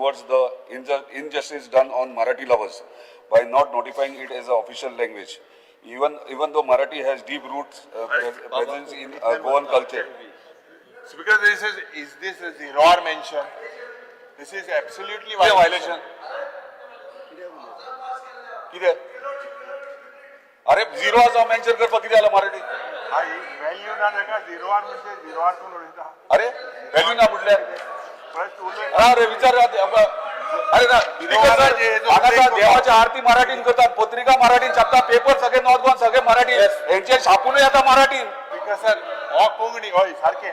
towards the injustice done on Marathi lovers by not notifying it as an official language. Even though Marathi has deep roots presence in Goan culture. Speaker, is this a zero-hour mention? This is absolutely violation. किती अरे zero असं mention कर किती आलं Marathi value ना नका झिरो-hour म्हणजे झिरो-hour कोण उडीता अरे व्हॅल्यू ना म्हटल्या अरे विचार अरे ना देवाच्या आरती मराठीन करतात पत्रिका मराठीन छापतात पेपर सगळे नॉर्थ गोवा सगळे मराठी यांचे छापून येतात मराठीन सर हो कोंकणी होय सारखे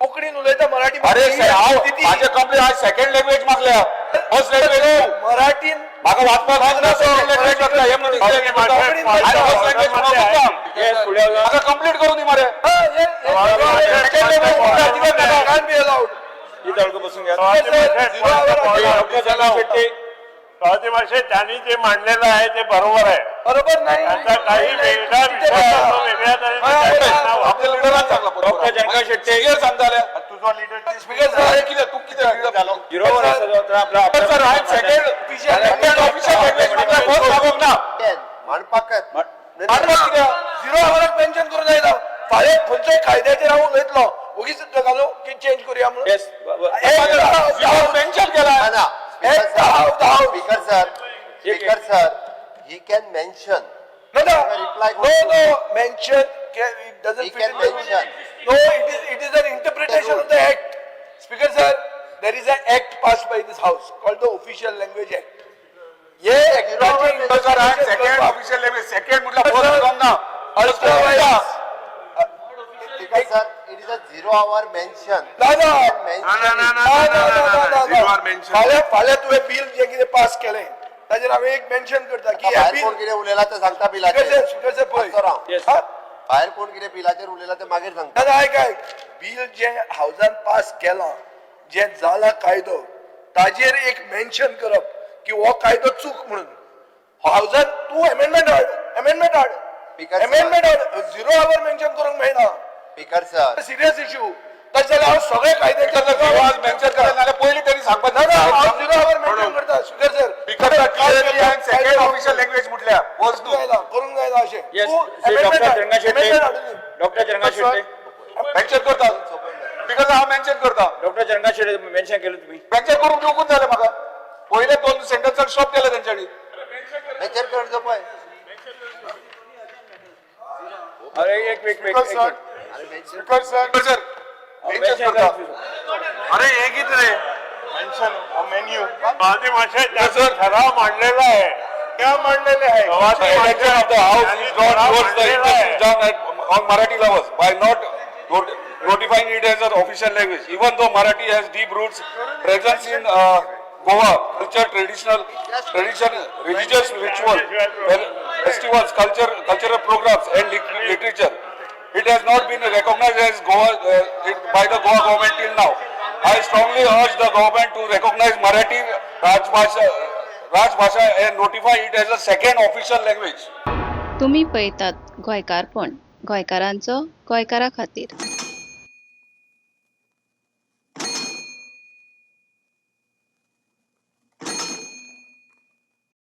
कोंकणीन उलयता मराठी अरे माझे कंप्लेंट आज सेकंड लँग्वेज मागल्या फर्स्ट लँग्वेज मराठीन म्हाका वाचपाक लागना सेकंड लँग्वेज मागल्या हे म्हणून म्हाका कंप्लीट करून दी मरे त्यांनी जे मांडलेलं आहे ते बरोबर आहे. बरोबर नाही त्यांचा काही वेगळा विषय वेगळ्या डॉक्टर जनका शेट्टी सांगताले तुझा लीडर स्पीकर सर किती तू किती झालो बरोबर आहे सर आहे सेकंड ऑफिशियल लँग्वेज मध्ये बहुत लागोक ना मानपाकत झिरो आवाराक मेन्शन करून जायना फाल्यां खंयचोय कायद्याचेर हांव उलयतलो उगीच घालो की चेंज करूया म्हणून मेन्शन केला Speaker sir, he can mention. No, reply mention. It doesn't He fit can in the- mention. No, it is an interpretation of the act. Speaker sir, there is an act passed by this house called the Official Language Act. ये second official language second म्हटलं बोल कम ना Otherwise, Speaker sir, it is a 0-hour mention. फाल्यां तुवें bill जे कितें pass केलें ताजेर हांवें एक मेन्शन करता की बाहेर कोण कितें उलयला ते सांगता बिलाचेर. बाहेर कोण कितें बिलाचेर उलयला ते मागीर सांगता. दादा काय बिल जे हाऊसान पास केला जे जाला कायदो ताजेर एक मेन्शन करप की हो कायदो चूक म्हणून हाऊसान तू अमेंडमेंट हाड Speaker अमेंडमेंट हाड झिरो आवर मेन्शन करूंक मेळना Speaker sir, सिरियस इश्यू तशें जाल्यार हांव सगळे कायदे मेन्शन केला नाल्यार पयलीं त्यांनी सांगपाक हांव झिरो आवर मेन्शन करता speaker sir second official language म्हटल्या बोस तू करूंक जायना अशें डॉक्टर जरंगा शेट्टी मेन्शन करता स्पीकर हांव मेन्शन करता डॉक्टर जरंगा शेट्टी मेन्शन केलं तुम्ही मेन्शन करून दिवकूच जालें म्हाका पयले दोन सेंटेन्साक स्टॉप केले तेंच्यांनी मेन्शन करचो पळय. अरे एक स्पीकर सर मेन्शन करता अरे हे किती रे मेन्शन मेन्यू माझी भाषा ठराव मांडलेला आहे. क्या मांडलेले आहे on Marathi lovers by not notifying it as an official language. Even though Marathi has deep roots, presence in Goa, culture, tradition, religious ritual, festivals, cultural programs and literature, it has not been recognized as Goa by the Goa government till now. I strongly urge the government to recognize Marathi Rajbhasha and notify it as a second official language. तुम्ही पळयतात गोंयकारपण गोंयकारांचो गोंयकारा खातीर.